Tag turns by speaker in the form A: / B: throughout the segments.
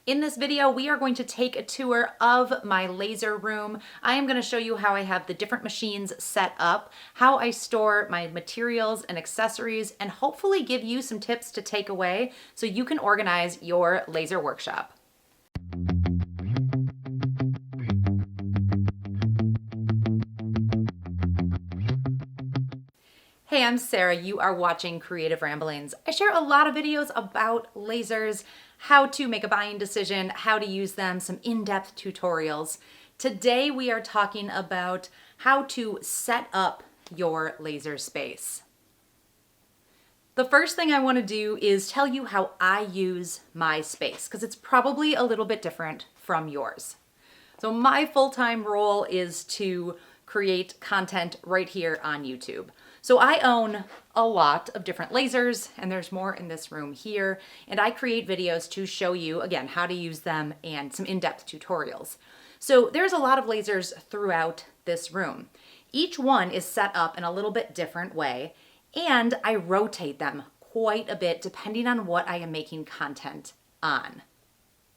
A: In this video, we are going to take a tour of my laser room. I am going to show you how I have the different machines set up, how I store my materials and accessories, and hopefully give you some tips to take away so you can organize your laser workshop. Hey, I'm Sarah. You are watching Creative Ramblings. I share a lot of videos about lasers, how to make a buying decision, how to use them, some in-depth tutorials. Today we are talking about how to set up your laser space. The first thing I want to do is tell you how I use my space, because it's probably a little bit different from yours. So my full-time role is to create content right here on YouTube. So I own a lot of different lasers, and there's more in this room here, and I create videos to show you, again, how to use them and some in-depth tutorials. So there's a lot of lasers throughout this room. Each one is set up in a little bit different way, and I rotate them quite a bit depending on what I am making content on.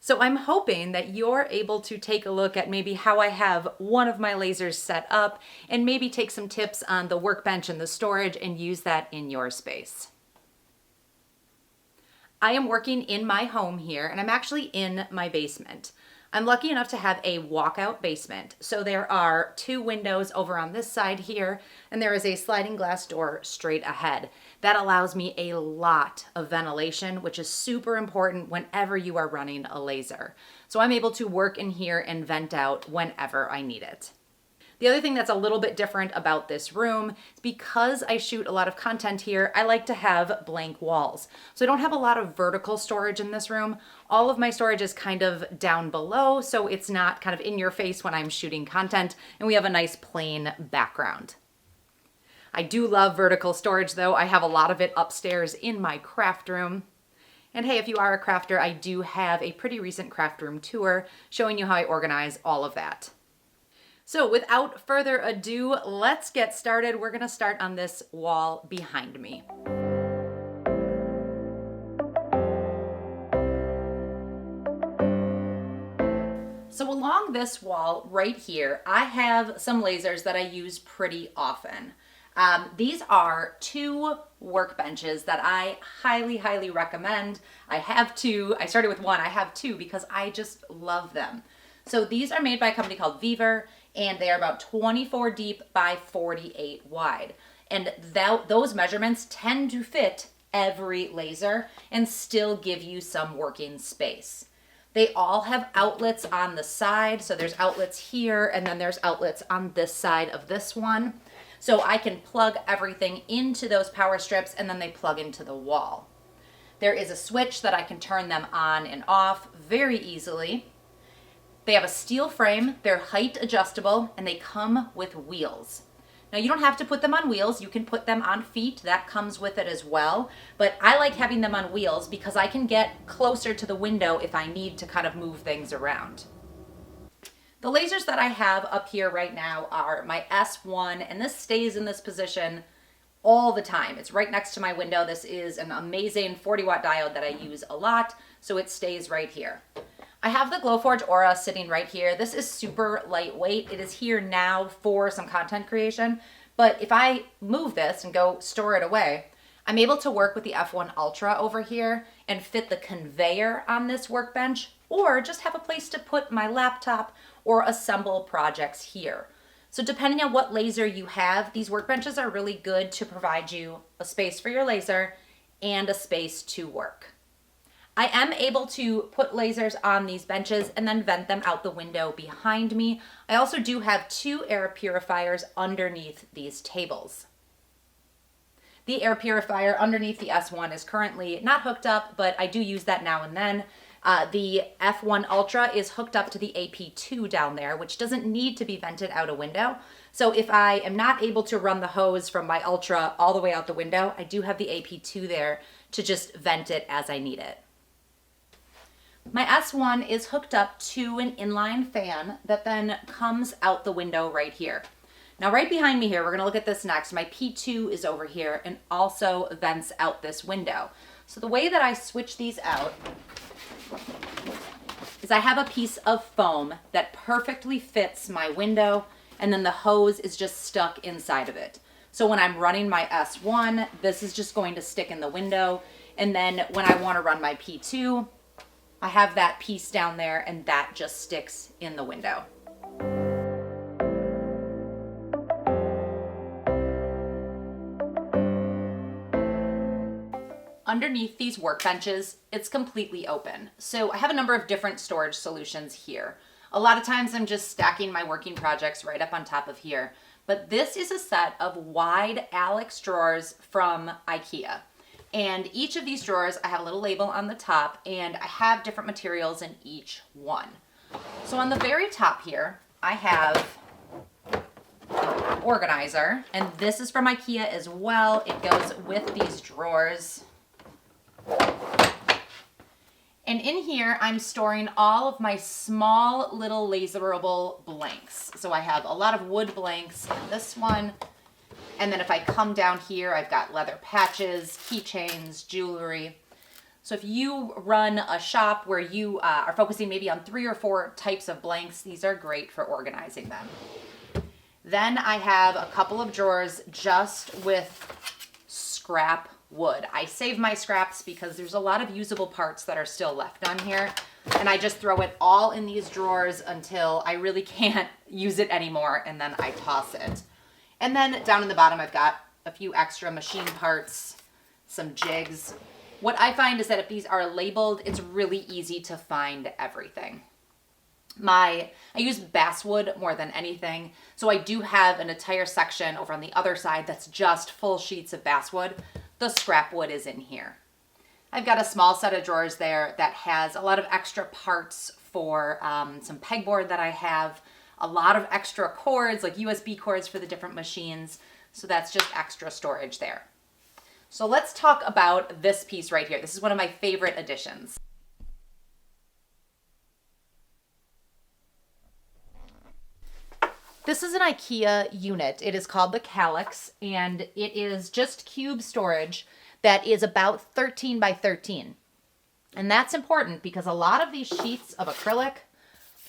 A: So I'm hoping that you're able to take a look at maybe how I have one of my lasers set up and maybe take some tips on the workbench and the storage and use that in your space. I am working in my home here, and I'm actually in my basement. I'm lucky enough to have a walkout basement. So there are two windows over on this side here, and there is a sliding glass door straight ahead. That allows me a lot of ventilation, which is super important whenever you are running a laser. So I'm able to work in here and vent out whenever I need it. The other thing that's a little bit different about this room is because I shoot a lot of content here, I like to have blank walls. So I don't have a lot of vertical storage in this room. All of my storage is kind of down below, so it's not kind of in your face when I'm shooting content, and we have a nice plain background. I do love vertical storage though. I have a lot of it upstairs in my craft room. And hey, if you are a crafter, I do have a pretty recent craft room tour showing you how I organize all of that. So without further ado, let's get started. We're gonna start on this wall behind me. So along this wall right here, I have some lasers that I use pretty often. These are two workbenches that I highly recommend. I have two. I started with one. I have two because I just love them. So these are made by a company called Viver, and they are about 24 deep by 48 wide. And those measurements tend to fit every laser and still give you some working space. They all have outlets on the side. So there's outlets here, and then there's outlets on this side of this one. So I can plug everything into those power strips, and then they plug into the wall. There is a switch that I can turn them on and off very easily. They have a steel frame, they're height adjustable, and they come with wheels. Now you don't have to put them on wheels, you can put them on feet, that comes with it as well. But I like having them on wheels because I can get closer to the window if I need to kind of move things around. The lasers that I have up here right now are my S1, and this stays in this position all the time. It's right next to my window. This is an amazing 40-watt diode that I use a lot, so it stays right here. I have the Glowforge Aura sitting right here. This is super lightweight. It is here now for some content creation, but if I move this and go store it away, I'm able to work with the F1 Ultra over here and fit the conveyor on this workbench, or just have a place to put my laptop or assemble projects here. So depending on what laser you have, these workbenches are really good to provide you a space for your laser and a space to work. I am able to put lasers on these benches and then vent them out the window behind me. I also do have two air purifiers underneath these tables. The air purifier underneath the S1 is currently not hooked up, but I do use that now and then. The F1 Ultra is hooked up to the AP2 down there, which doesn't need to be vented out a window. So if I am not able to run the hose from my Ultra all the way out the window, I do have the AP2 there to just vent it as I need it. My S1 is hooked up to an inline fan that then comes out the window right here. Now right behind me here, we're gonna look at this next. My P2 is over here and also vents out this window. So the way that I switch these out is I have a piece of foam that perfectly fits my window, and then the hose is just stuck inside of it. So when I'm running my S1, this is just going to stick in the window. And then when I want to run my P2, I have that piece down there and that just sticks in the window. Underneath these workbenches, it's completely open. So I have a number of different storage solutions here. A lot of times I'm just stacking my working projects right up on top of here. But this is a set of wide Alex drawers from IKEA. And each of these drawers, I have a little label on the top, and I have different materials in each one. So on the very top here, I have an organizer, and this is from IKEA as well. It goes with these drawers. And in here, I'm storing all of my small little laserable blanks. So I have a lot of wood blanks in this one. And then if I come down here, I've got leather patches, keychains, jewelry. So if you run a shop where you are focusing maybe on 3 or 4 types of blanks, these are great for organizing them. Then I have a couple of drawers just with scrap wood. I save my scraps because there's a lot of usable parts that are still left on here, and I just throw it all in these drawers until I really can't use it anymore, and then I toss it. And then down in the bottom I've got a few extra machine parts, some jigs. What I find is that if these are labeled, it's really easy to find everything. I use basswood more than anything, so I do have an entire section over on the other side that's just full sheets of basswood. The scrap wood is in here. I've got a small set of drawers there that has a lot of extra parts for some pegboard that I have, a lot of extra cords, like USB cords for the different machines. So that's just extra storage there. So let's talk about this piece right here. This is one of my favorite additions. This is an IKEA unit. It is called the Calyx, and it is just cube storage that is about 13 by 13. And that's important because a lot of these sheets of acrylic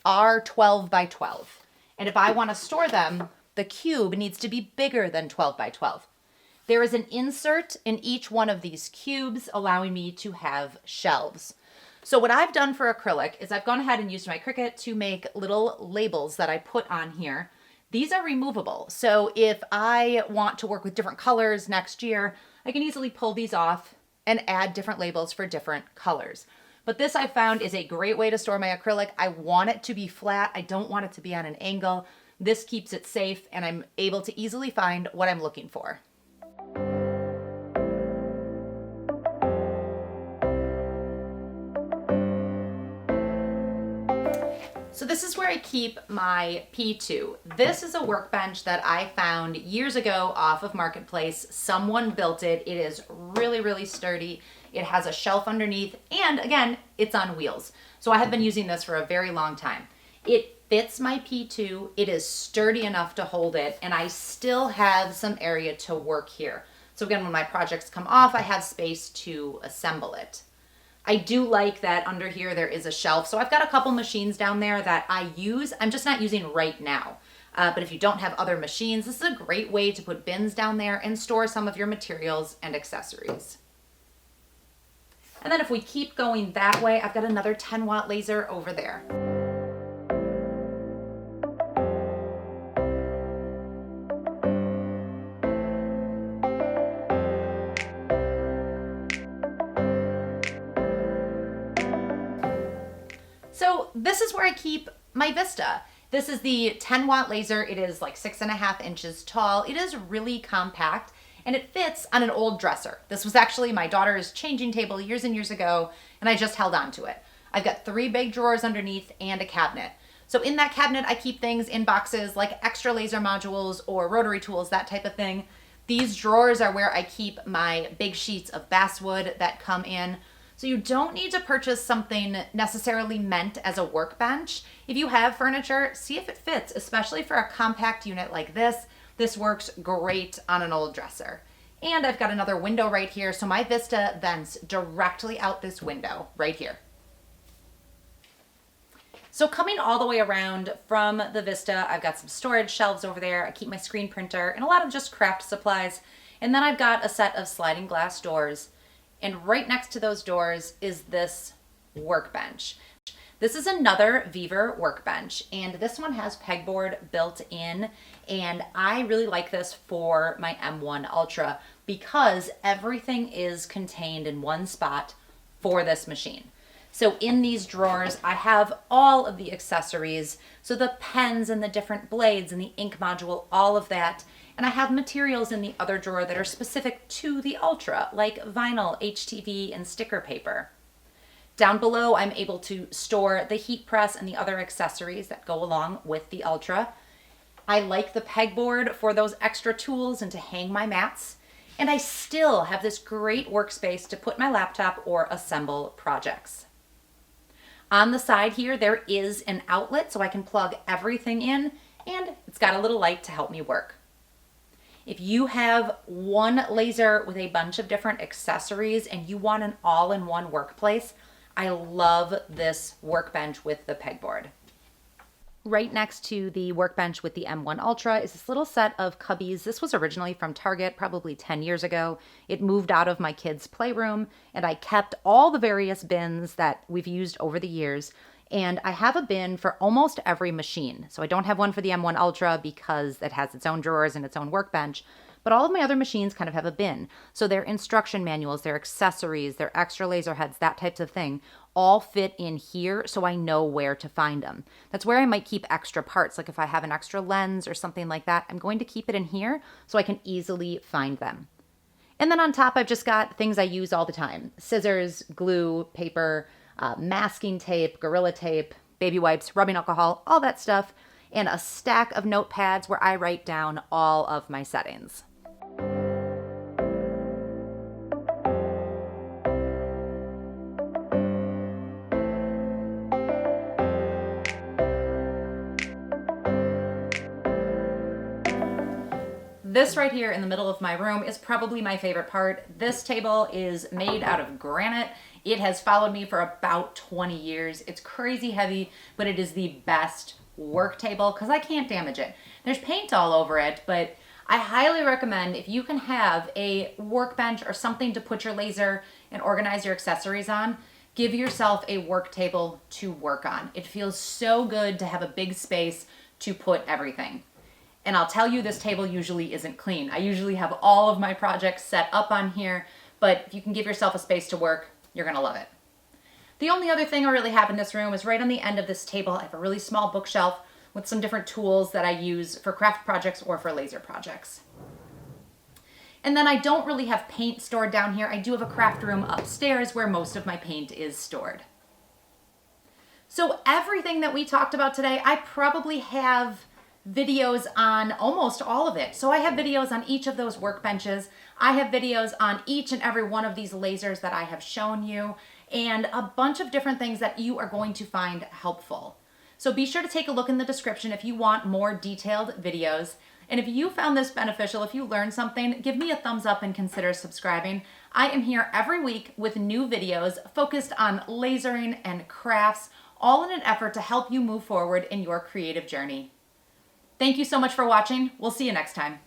A: are 12 by 12. And if I want to store them, the cube needs to be bigger than 12 by 12. There is an insert in each one of these cubes allowing me to have shelves. So what I've done for acrylic is I've gone ahead and used my Cricut to make little labels that I put on here. These are removable. So if I want to work with different colors next year, I can easily pull these off and add different labels for different colors. But this I found is a great way to store my acrylic. I want it to be flat. I don't want it to be on an angle. This keeps it safe, and I'm able to easily find what I'm looking for. So this is where I keep my P2. This is a workbench that I found years ago off of Marketplace. Someone built it. It is really, really sturdy. It has a shelf underneath, and again, it's on wheels. So I have been using this for a very long time. It fits my P2. It is sturdy enough to hold it, and I still have some area to work here. So again, when my projects come off, I have space to assemble it. I do like that under here there is a shelf. So I've got a couple machines down there that I use. I'm just not using right now. But if you don't have other machines, this is a great way to put bins down there and store some of your materials and accessories. And then if we keep going that way, I've got another 10-watt laser over there. So this is where I keep my Vista. This is the 10-watt laser. It is like 6.5 inches tall. It is really compact, and it fits on an old dresser. This was actually my daughter's changing table years and years ago, and I just held on to it. I've got 3 big drawers underneath and a cabinet. So in that cabinet, I keep things in boxes like extra laser modules or rotary tools, that type of thing. These drawers are where I keep my big sheets of basswood that come in. So you don't need to purchase something necessarily meant as a workbench. If you have furniture, see if it fits, especially for a compact unit like this. This works great on an old dresser. And I've got another window right here, so my Vista vents directly out this window right here. So coming all the way around from the Vista, I've got some storage shelves over there. I keep my screen printer and a lot of just craft supplies. And then I've got a set of sliding glass doors. And right next to those doors is this workbench. This is another Viver workbench, and this one has pegboard built in, and I really like this for my M1 Ultra because everything is contained in one spot for this machine. So in these drawers, I have all of the accessories, so the pens and the different blades and the ink module, all of that. And I have materials in the other drawer that are specific to the Ultra, like vinyl, HTV, and sticker paper. Down below, I'm able to store the heat press and the other accessories that go along with the Ultra. I like the pegboard for those extra tools and to hang my mats. And I still have this great workspace to put my laptop or assemble projects. On the side here, there is an outlet so I can plug everything in, and it's got a little light to help me work. If you have one laser with a bunch of different accessories and you want an all-in-one workplace, I love this workbench with the pegboard. Right next to the workbench with the M1 Ultra is this little set of cubbies. This was originally from Target probably 10 years ago. It moved out of my kids' playroom, and I kept all the various bins that we've used over the years. And I have a bin for almost every machine. So I don't have one for the M1 Ultra because it has its own drawers and its own workbench. But all of my other machines kind of have a bin. So their instruction manuals, their accessories, their extra laser heads, that types of thing, all fit in here so I know where to find them. That's where I might keep extra parts. Like if I have an extra lens or something like that, I'm going to keep it in here so I can easily find them. And then on top, I've just got things I use all the time. Scissors, glue, paper, masking tape, Gorilla tape, baby wipes, rubbing alcohol, all that stuff, and a stack of notepads where I write down all of my settings. This right here in the middle of my room is probably my favorite part. This table is made out of granite. It has followed me for about 20 years. It's crazy heavy, but it is the best work table because I can't damage it. There's paint all over it, but I highly recommend if you can have a workbench or something to put your laser and organize your accessories on, give yourself a work table to work on. It feels so good to have a big space to put everything. And I'll tell you, this table usually isn't clean. I usually have all of my projects set up on here, but if you can give yourself a space to work, you're gonna love it. The only other thing I really have in this room is right on the end of this table, I have a really small bookshelf with some different tools that I use for craft projects or for laser projects. And then I don't really have paint stored down here. I do have a craft room upstairs where most of my paint is stored. So everything that we talked about today, I probably have videos on almost all of it. So I have videos on each of those workbenches. I have videos on each and every one of these lasers that I have shown you, and a bunch of different things that you are going to find helpful. So be sure to take a look in the description if you want more detailed videos. And if you found this beneficial, if you learned something, give me a thumbs up and consider subscribing. I am here every week with new videos focused on lasering and crafts, all in an effort to help you move forward in your creative journey. Thank you so much for watching. We'll see you next time.